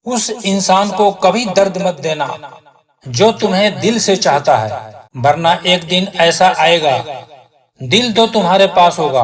उस इंसान को कभी दर्द मत देना जो तुम्हें दिल से चाहता है, वरना एक दिन ऐसा आएगा, दिल तो तुम्हारे पास होगा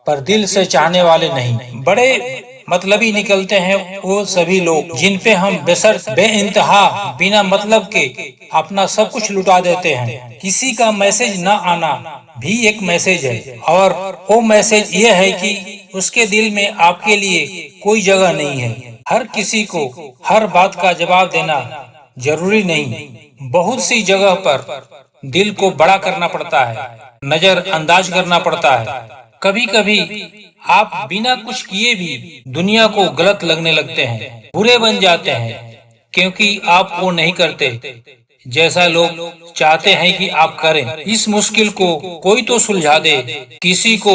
पर दिल से चाहने वाले नहीं। बड़े मतलबी निकलते हैं वो सभी लोग जिन पे हम बेशर्त बेइंतहा बिना मतलब के अपना सब कुछ लुटा देते हैं। किसी का मैसेज न आना भी एक मैसेज है, और वो मैसेज ये है कि उसके दिल में आपके लिए कोई जगह नहीं है। हर किसी को हर बात का जवाब देना जरूरी नहीं। बहुत सी जगह पर दिल को बड़ा करना पड़ता है, नजरअंदाज करना पड़ता है। कभी कभी आप बिना कुछ किए भी दुनिया को गलत लगने लगते हैं, बुरे बन जाते हैं, क्योंकि आप वो नहीं करते जैसा लोग चाहते हैं कि आप करें। इस मुश्किल को कोई तो सुलझा दे। किसी को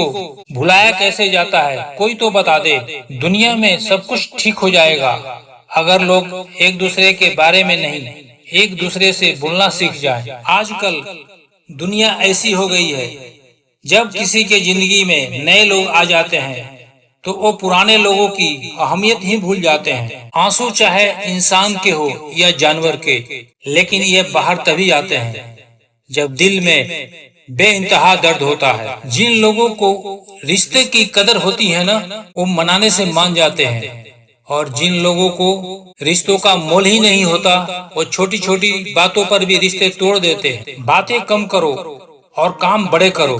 भुलाया कैसे जाता है कोई तो बता दे। दुनिया में सब कुछ ठीक हो जाएगा अगर लोग एक दूसरे के बारे में नहीं, एक दूसरे से बोलना सीख जाए। आजकल दुनिया ऐसी हो गई है, जब किसी के जिंदगी में नए लोग आ जाते हैं तो वो पुराने लोगों की अहमियत ही भूल जाते हैं। आंसू चाहे इंसान के हो या जानवर के, लेकिन ये बाहर तभी आते हैं जब दिल में बेइंतहा दर्द होता है। जिन लोगों को रिश्ते की कदर होती है ना, वो मनाने से मान जाते हैं, और जिन लोगों को रिश्तों का मोल ही नहीं होता, वो छोटी छोटी बातों पर भी रिश्ते तोड़ देते हैं। बातें कम करो और काम बड़े करो,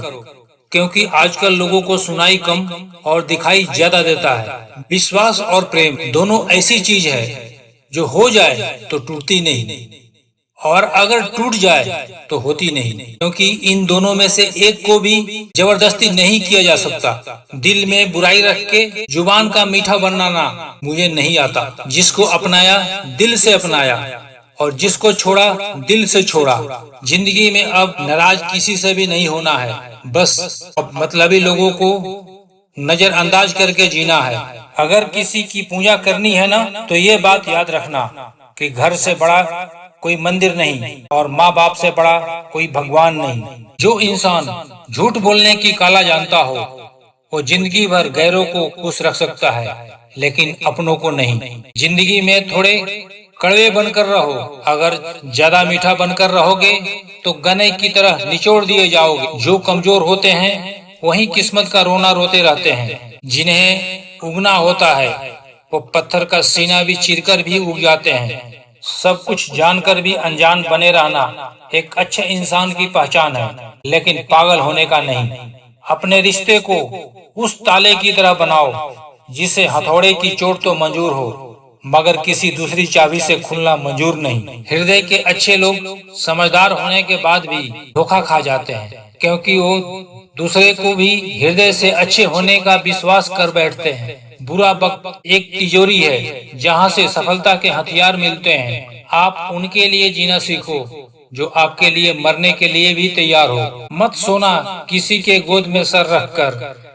क्योंकि आजकल लोगों को सुनाई कम और दिखाई ज्यादा देता है। विश्वास और प्रेम दोनों ऐसी चीज है जो हो जाए तो टूटती नहीं, और अगर टूट जाए तो होती नहीं, क्योंकि इन दोनों में से एक को भी जबरदस्ती नहीं किया जा सकता। दिल में बुराई रख के जुबान का मीठा बनाना मुझे नहीं आता। जिसको अपनाया दिल से अपनाया, और जिसको छोड़ा दिल से छोड़ा। जिंदगी में अब नाराज किसी से भी नहीं होना है, बस अब मतलबी लोगों को नजरअंदाज करके जीना है। अगर किसी की पूजा करनी है ना, तो ये बात याद रखना कि घर से बड़ा कोई मंदिर नहीं और माँ बाप से बड़ा कोई भगवान नहीं। जो इंसान झूठ बोलने की कला जानता हो, वो जिंदगी भर गैरों को खुश रख सकता है, लेकिन अपनों को नहीं। जिंदगी में थोड़े कड़वे बनकर रहो। अगर ज्यादा मीठा बनकर रहोगे तो गने की तरह निचोड़ दिए जाओगे। जो कमजोर होते हैं वही किस्मत का रोना रोते रहते हैं। जिन्हें उगना होता है वो पत्थर का सीना भी चीरकर भी उग जाते हैं। सब कुछ जानकर भी अनजान बने रहना एक अच्छे इंसान की पहचान है, लेकिन पागल होने का नहीं। अपने रिश्ते को उस ताले की तरह बनाओ जिसे हथौड़े की चोट तो मंजूर हो, मगर किसी दूसरी चाबी से खुलना मंजूर नहीं। हृदय के अच्छे लोग समझदार होने के बाद भी धोखा खा जाते हैं, क्योंकि वो दूसरे को भी हृदय से अच्छे होने का विश्वास कर बैठते हैं। बुरा वक्त एक तिजोरी है जहाँ से सफलता के हथियार मिलते हैं। आप उनके लिए जीना सीखो जो आपके लिए मरने के लिए भी तैयार हो। मत सोना किसी के गोद में सर रखकर,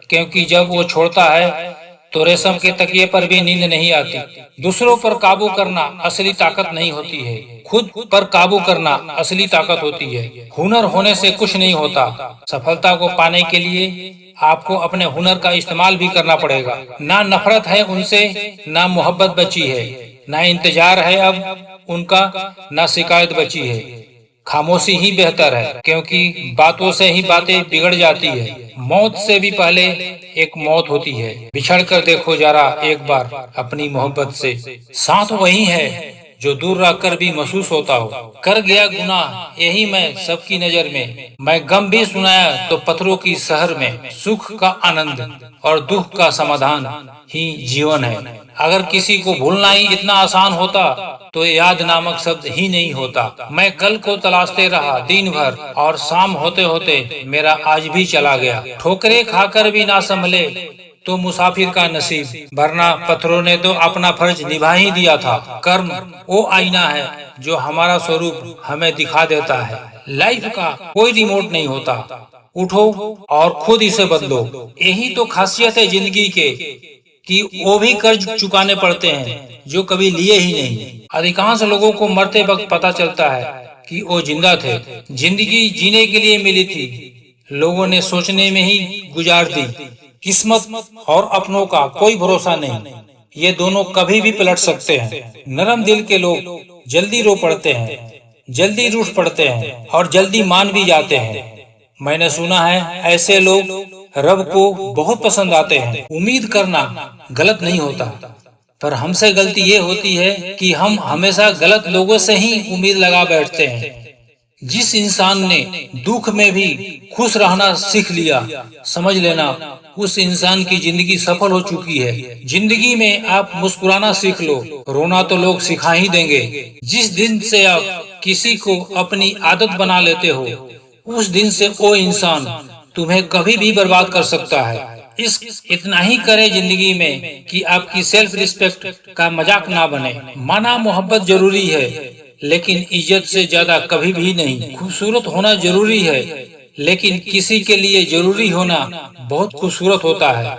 क्योंकि जब वो छोड़ता है तो रेशम के तकिए पर भी नींद नहीं आती। दूसरों पर काबू करना असली ताकत नहीं होती है, खुद पर काबू करना असली ताकत होती है। हुनर होने से कुछ नहीं होता। सफलता को पाने के लिए आपको अपने हुनर का इस्तेमाल भी करना पड़ेगा। ना नफरत है उनसे, ना मोहब्बत बची है, ना इंतजार है अब उनका, ना शिकायत बची है। खामोशी ही बेहतर है, क्योंकि बातों से ही बातें बिगड़ जाती है। मौत से भी पहले एक मौत होती है। बिछड़ कर देखो जरा एक बार अपनी मोहब्बत से। साथ वही है जो दूर रहकर भी महसूस होता हो। कर गया गुनाह यही मैं सबकी नजर में, मैं गम भी सुनाया तो पत्थरों की शहर में। सुख का आनंद और दुख का समाधान ही जीवन है। अगर किसी को भूलना ही इतना आसान होता तो याद नामक शब्द ही नहीं होता। मैं कल को तलाशते रहा दिन भर, और शाम होते होते मेरा आज भी चला गया। ठोकरे खाकर भी ना संभले तो मुसाफिर का नसीब, वरना पत्थरों ने तो अपना फर्ज निभा ही दिया था। कर्म वो आईना है जो हमारा स्वरूप हमें दिखा देता है। लाइफ का कोई रिमोट नहीं होता, उठो और खुद इसे बदलो। यही तो खासियत है जिंदगी के, कि वो भी कर्ज चुकाने पड़ते हैं जो कभी लिए ही नहीं। अधिकांश लोगों को मरते वक्त पता चलता है कि वो जिंदा थे। जिंदगी जीने के लिए मिली थी, लोगों ने सोचने में ही गुजार दी। किस्मत और अपनों का कोई भरोसा नहीं। ये दोनों कभी भी पलट सकते हैं। नरम दिल के लोग जल्दी रो पड़ते हैं, जल्दी रूठ पड़ते हैं और जल्दी मान भी जाते हैं। मैंने सुना है ऐसे लोग रब को बहुत पसंद आते हैं। उम्मीद करना गलत नहीं होता, पर हमसे गलती ये होती है कि हम हमेशा गलत लोगों से ही उम्मीद लगा बैठते हैं। जिस इंसान ने दुख में भी खुश रहना सीख लिया, समझ लेना उस इंसान की जिंदगी सफल हो चुकी है। जिंदगी में आप मुस्कुराना सीख लो, रोना तो लोग सिखा ही देंगे। जिस दिन से आप किसी को अपनी आदत बना लेते हो, उस दिन से वो इंसान तुम्हें कभी भी बर्बाद कर सकता है। इतना ही करे जिंदगी में कि आपकी सेल्फ रिस्पेक्ट का मजाक ना बने। माना मोहब्बत जरूरी है, लेकिन इज्जत से ज्यादा कभी भी नहीं। खूबसूरत होना जरूरी है, लेकिन किसी के लिए जरूरी होना बहुत खूबसूरत होता है।